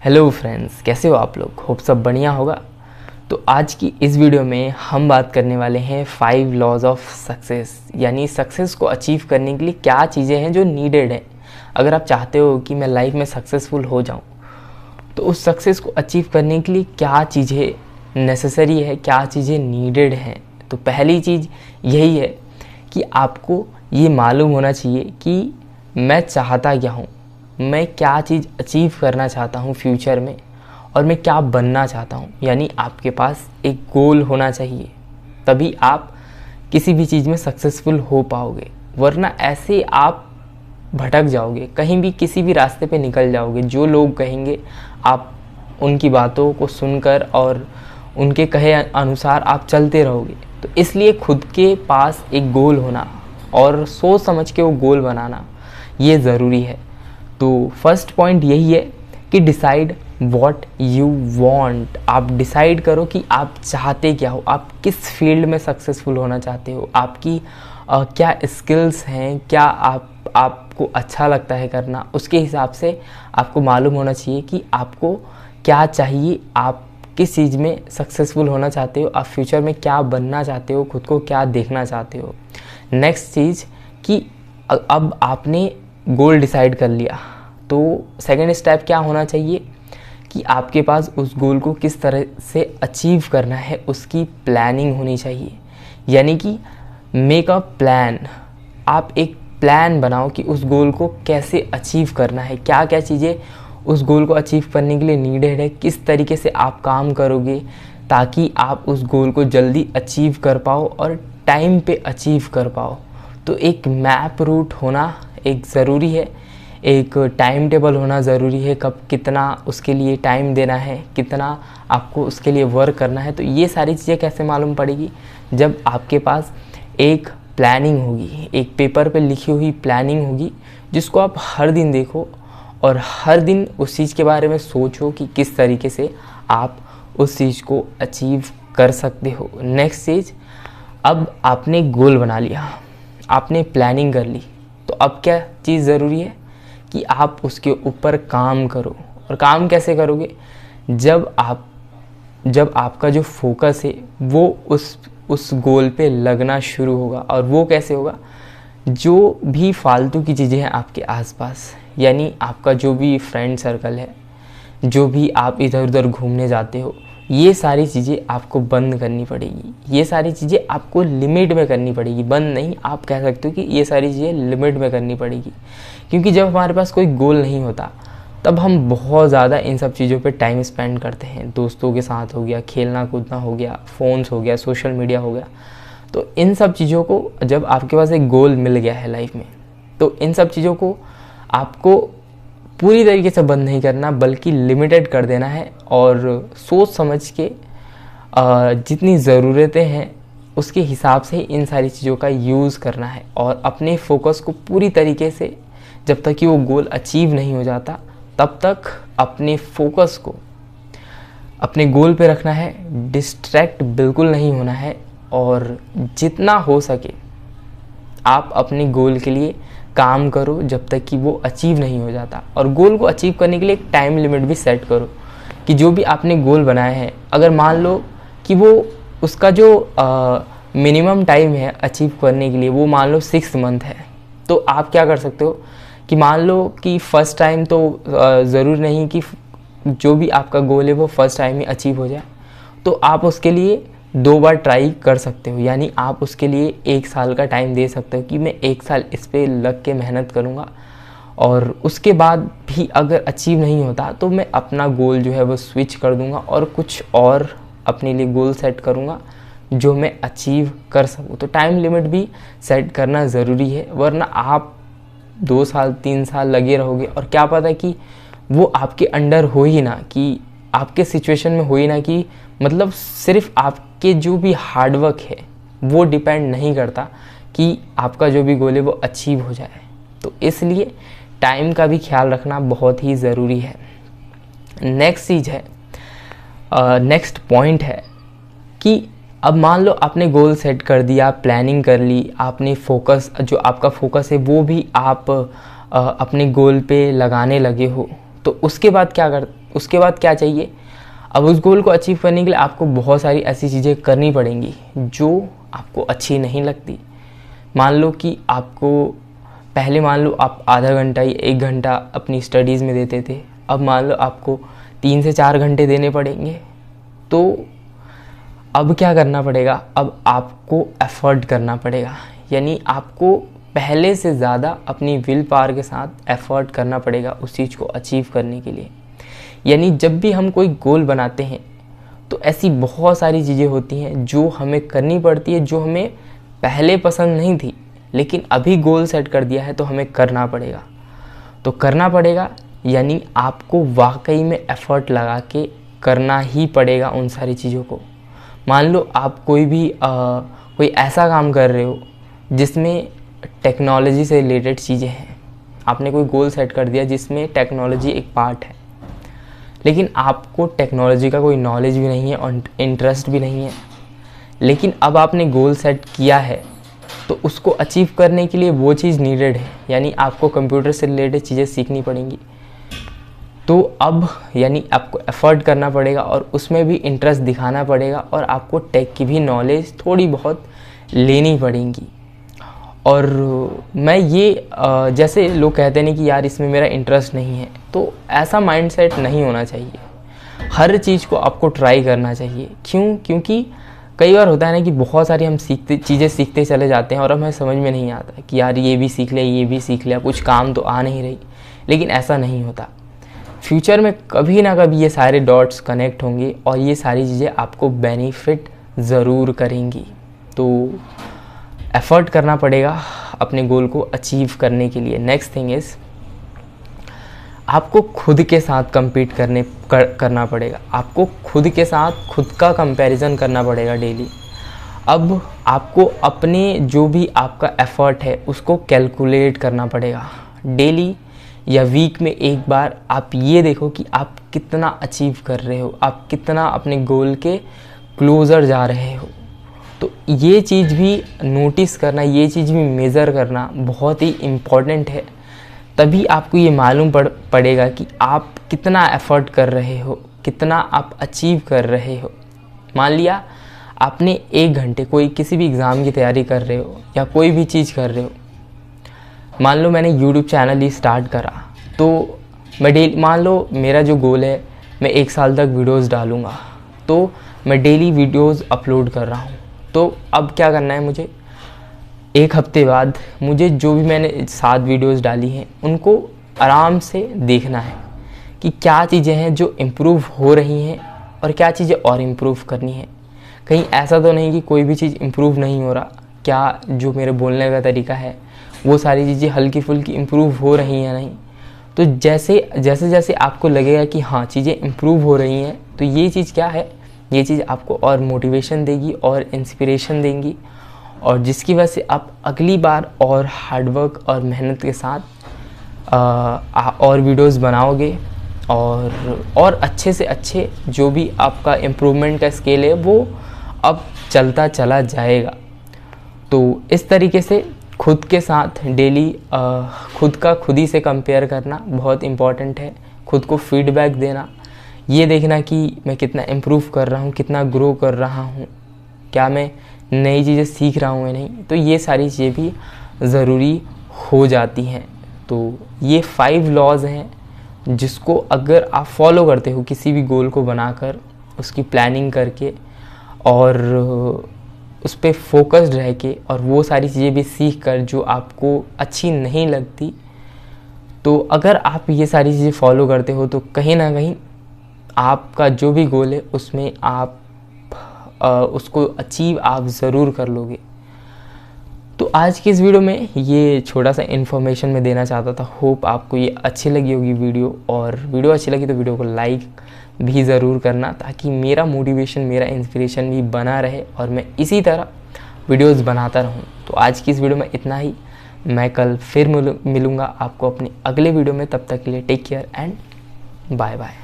Hello friends, कैसे हो आप लोग? होप सब बढ़िया होगा। तो आज की इस वीडियो में हम बात करने वाले हैं 5 लॉज ऑफ सक्सेस, यानी सक्सेस को अचीव करने के लिए क्या चीज़ें हैं जो नीडेड है। अगर आप चाहते हो कि मैं लाइफ में सक्सेसफुल हो जाऊं, तो उस सक्सेस को अचीव करने के लिए क्या चीज़ें नेसेसरी है, क्या चीज़ें नीडेड हैं। तो पहली चीज़ यही है कि आपको ये मालूम होना चाहिए कि मैं चाहता क्या हूँ, मैं क्या चीज़ अचीव करना चाहता हूँ फ्यूचर में, और मैं क्या बनना चाहता हूँ। यानी आपके पास एक गोल होना चाहिए, तभी आप किसी भी चीज़ में सक्सेसफुल हो पाओगे। वरना ऐसे आप भटक जाओगे, कहीं भी किसी भी रास्ते पे निकल जाओगे। जो लोग कहेंगे आप उनकी बातों को सुनकर और उनके कहे अनुसार आप चलते रहोगे। तो इसलिए खुद के पास एक गोल होना और सोच समझ के वो गोल बनाना ये ज़रूरी है। तो फर्स्ट पॉइंट यही है कि डिसाइड व्हाट यू वांट। आप डिसाइड करो कि आप चाहते क्या हो, आप किस फील्ड में सक्सेसफुल होना चाहते हो, आपकी क्या स्किल्स हैं, क्या आपको अच्छा लगता है करना। उसके हिसाब से आपको मालूम होना चाहिए कि आपको क्या चाहिए, आप किस चीज़ में सक्सेसफुल होना चाहते हो, आप फ्यूचर में क्या बनना चाहते हो, खुद को क्या देखना चाहते हो। नेक्स्ट चीज़ कि अब आपने गोल डिसाइड कर लिया, तो सेकंड स्टेप क्या होना चाहिए कि आपके पास उस गोल को किस तरह से अचीव करना है, उसकी प्लानिंग होनी चाहिए। यानी कि मेक अ प्लान। आप एक प्लान बनाओ कि उस गोल को कैसे अचीव करना है, क्या क्या चीज़ें उस गोल को अचीव करने के लिए नीडेड है, किस तरीके से आप काम करोगे ताकि आप उस गोल को जल्दी अचीव कर पाओ और टाइम पे अचीव कर पाओ। तो एक मैप रूट होना एक ज़रूरी है, एक टाइम टेबल होना ज़रूरी है, कब कितना उसके लिए टाइम देना है, कितना आपको उसके लिए वर्क करना है। तो ये सारी चीज़ें कैसे मालूम पड़ेगी? जब आपके पास एक प्लानिंग होगी, एक पेपर पे लिखी हुई प्लानिंग होगी, जिसको आप हर दिन देखो और हर दिन उस चीज़ के बारे में सोचो कि किस तरीके से आप उस चीज़ को अचीव कर सकते हो। नेक्स्ट चीज़, अब आपने गोल बना लिया, आपने प्लानिंग कर ली, तो अब क्या चीज़ ज़रूरी है कि आप उसके ऊपर काम करो। और काम कैसे करोगे? जब आपका जो फोकस है वो उस गोल पे लगना शुरू होगा। और वो कैसे होगा? जो भी फालतू की चीज़ें हैं आपके आसपास, यानी आपका जो भी फ्रेंड सर्कल है, जो भी आप इधर उधर घूमने जाते हो, ये सारी चीज़ें आपको बंद करनी पड़ेगी। ये सारी चीज़ें आपको लिमिट में करनी पड़ेगी। बंद नहीं, आप कह सकते हो कि ये सारी चीज़ें लिमिट में करनी पड़ेगी। क्योंकि जब हमारे पास कोई गोल नहीं होता, तब हम बहुत ज़्यादा इन सब चीज़ों पे टाइम स्पेंड करते हैं। दोस्तों के साथ हो गया, खेलना कूदना हो गया, फ़ोन्स हो गया, सोशल मीडिया हो गया। तो इन सब चीज़ों को, जब आपके पास एक गोल मिल गया है लाइफ में, तो इन सब चीज़ों को आपको पूरी तरीके से बंद नहीं करना, बल्कि लिमिटेड कर देना है। और सोच समझ के जितनी ज़रूरतें हैं उसके हिसाब से इन सारी चीज़ों का यूज़ करना है। और अपने फोकस को पूरी तरीके से, जब तक कि वो गोल अचीव नहीं हो जाता, तब तक अपने फोकस को अपने गोल पे रखना है। डिस्ट्रैक्ट बिल्कुल नहीं होना है, और जितना हो सके आप अपने गोल के लिए काम करो जब तक कि वो अचीव नहीं हो जाता। और गोल को अचीव करने के लिए एक टाइम लिमिट भी सेट करो कि जो भी आपने गोल बनाया है, अगर मान लो कि वो उसका जो मिनिमम टाइम है अचीव करने के लिए, वो मान लो 6 मंथ है, तो आप क्या कर सकते हो कि मान लो कि फर्स्ट टाइम तो ज़रूर नहीं कि जो भी आपका गोल है वो फर्स्ट टाइम ही अचीव हो जाए। तो आप उसके लिए 2 बार ट्राई कर सकते हो। यानी आप उसके लिए 1 साल का टाइम दे सकते हो कि मैं 1 साल इस पे लग के मेहनत करूँगा, और उसके बाद भी अगर अचीव नहीं होता तो मैं अपना गोल जो है वो स्विच कर दूँगा और कुछ और अपने लिए गोल सेट करूँगा जो मैं अचीव कर सकूँ। तो टाइम लिमिट भी सेट करना ज़रूरी है, वरना आप 2 साल 3 साल लगे रहोगे और क्या पता कि वो आपके अंडर हो ही ना, कि आपके सिचुएशन में हो ही ना, कि मतलब सिर्फ आपके जो भी हार्डवर्क है वो डिपेंड नहीं करता कि आपका जो भी गोल है वो अचीव हो जाए। तो इसलिए टाइम का भी ख्याल रखना बहुत ही ज़रूरी है। नेक्स्ट चीज़ है, नेक्स्ट पॉइंट है कि अब मान लो आपने गोल सेट कर दिया, प्लानिंग कर ली, आपने फोकस, जो आपका फोकस है वो भी आप अपने गोल पे लगाने लगे हो, तो उसके बाद उसके बाद क्या चाहिए, अब उस गोल को अचीव करने के लिए आपको बहुत सारी ऐसी चीज़ें करनी पड़ेंगी जो आपको अच्छी नहीं लगती। मान लो कि आपको पहले मान लो आप आधा घंटा या 1 घंटा अपनी स्टडीज़ में देते थे, अब मान लो आपको 3 से 4 घंटे देने पड़ेंगे। तो अब क्या करना पड़ेगा, अब आपको एफर्ट करना पड़ेगा, यानी आपको पहले से ज़्यादा अपनी विल पावर के साथ एफर्ट करना पड़ेगा उस चीज़ को अचीव करने के लिए। यानी जब भी हम कोई गोल बनाते हैं तो ऐसी बहुत सारी चीज़ें होती हैं जो हमें करनी पड़ती है, जो हमें पहले पसंद नहीं थी, लेकिन अभी गोल सेट कर दिया है तो हमें करना पड़ेगा। तो करना पड़ेगा यानी आपको वाकई में एफर्ट लगा के करना ही पड़ेगा उन सारी चीज़ों को। मान लो आप कोई ऐसा काम कर रहे हो जिसमें टेक्नोलॉजी से रिलेटेड चीज़ें हैं, आपने कोई गोल सेट कर दिया जिसमें टेक्नोलॉजी एक पार्ट है, लेकिन आपको टेक्नोलॉजी का कोई नॉलेज भी नहीं है और इंटरेस्ट भी नहीं है, लेकिन अब आपने गोल सेट किया है तो उसको अचीव करने के लिए वो चीज़ नीडेड है, यानी आपको कंप्यूटर से रिलेटेड चीज़ें सीखनी पड़ेंगी। तो अब यानी आपको एफर्ट करना पड़ेगा और उसमें भी इंटरेस्ट दिखाना पड़ेगा और आपको टेक की भी नॉलेज थोड़ी बहुत लेनी पड़ेगी। और मैं ये जैसे लोग कहते हैं कि यार इसमें मेरा इंटरेस्ट नहीं है, तो ऐसा माइंडसेट नहीं होना चाहिए। हर चीज़ को आपको ट्राई करना चाहिए। क्यों? क्योंकि कई बार होता है ना कि बहुत सारी हम चीज़ें सीखते चले जाते हैं और हमें समझ में नहीं आता कि यार ये भी सीख लिया, ये भी सीख लिया, कुछ काम तो आ नहीं रही, लेकिन ऐसा नहीं होता। फ्यूचर में कभी ना कभी ये सारे डॉट्स कनेक्ट होंगे और ये सारी चीज़ें आपको बेनिफिट ज़रूर करेंगी। तो एफर्ट करना पड़ेगा अपने गोल को अचीव करने के लिए। नेक्स्ट थिंग इज़ आपको खुद के साथ compete करना पड़ेगा। आपको खुद के साथ खुद का कंपैरिजन करना पड़ेगा डेली। अब आपको अपने जो भी आपका एफर्ट है उसको कैलकुलेट करना पड़ेगा। डेली या वीक में एक बार आप ये देखो कि आप कितना अचीव कर रहे हो, आप कितना अपने गोल के क्लोज़र जा रहे हो। तो ये चीज़ भी नोटिस करना, ये चीज़ भी मेज़र करना बहुत ही इम्पॉर्टेंट है। तभी आपको ये मालूम पड़ेगा कि आप कितना एफर्ट कर रहे हो, कितना आप अचीव कर रहे हो। मान लिया आपने 1 घंटे कोई किसी भी एग्ज़ाम की तैयारी कर रहे हो या कोई भी चीज़ कर रहे हो। मान लो मैंने यूट्यूब चैनल ही स्टार्ट करा, तो मैं डेली, मान लो मेरा जो गोल है मैं 1 साल तक वीडियोस डालूँगा, तो मैं डेली वीडियोस अपलोड कर रहा हूँ। तो अब क्या करना है मुझे, 1 हफ्ते बाद मुझे जो भी मैंने 7 वीडियोस डाली हैं उनको आराम से देखना है कि क्या चीज़ें हैं जो इम्प्रूव हो रही हैं और क्या चीज़ें और इम्प्रूव करनी है। कहीं ऐसा तो नहीं कि कोई भी चीज़ इम्प्रूव नहीं हो रहा, क्या जो मेरे बोलने का तरीका है वो सारी चीज़ें हल्की फुल्की इम्प्रूव हो रही हैं नहीं। तो जैसे आपको लगेगा कि हाँ चीज़ें इम्प्रूव हो रही हैं, तो ये चीज़ क्या है, ये चीज़ आपको और मोटिवेशन देगी और इंस्पिरेशन देंगी, और जिसकी वजह से आप अगली बार और हार्डवर्क और मेहनत के साथ और वीडियोस बनाओगे और अच्छे से अच्छे जो भी आपका इम्प्रूवमेंट का स्केल है वो अब चलता चला जाएगा। तो इस तरीके से खुद के साथ डेली खुद ही से कंपेयर करना बहुत इम्पॉर्टेंट है। खुद को फीडबैक देना, ये देखना कि मैं कितना इम्प्रूव कर रहा हूँ, कितना ग्रो कर रहा हूँ, क्या मैं नई चीज़ें सीख रहा हूँ या नहीं। तो ये सारी चीज़ें भी ज़रूरी हो जाती हैं। तो ये 5 लॉज हैं जिसको अगर आप फॉलो करते हो किसी भी गोल को बनाकर, उसकी प्लानिंग करके और उस पर फोकस्ड रह के, और वो सारी चीज़ें भी सीख कर जो आपको अच्छी नहीं लगती, तो अगर आप ये सारी चीज़ें फॉलो करते हो तो कहीं ना कहीं आपका जो भी गोल है उसमें आप उसको अचीव आप ज़रूर कर लोगे। तो आज की इस वीडियो में ये छोटा सा इन्फॉर्मेशन मैं देना चाहता था। होप आपको ये अच्छी लगी होगी वीडियो, और वीडियो अच्छी लगी तो वीडियो को लाइक भी ज़रूर करना, ताकि मेरा मोटिवेशन, मेरा इंस्पिरेशन भी बना रहे और मैं इसी तरह वीडियोस बनाता रहूं। तो आज की इस वीडियो में इतना ही। मैं कल फिर मिलूँगा आपको अपने अगले वीडियो में। तब तक के लिए take care and bye bye.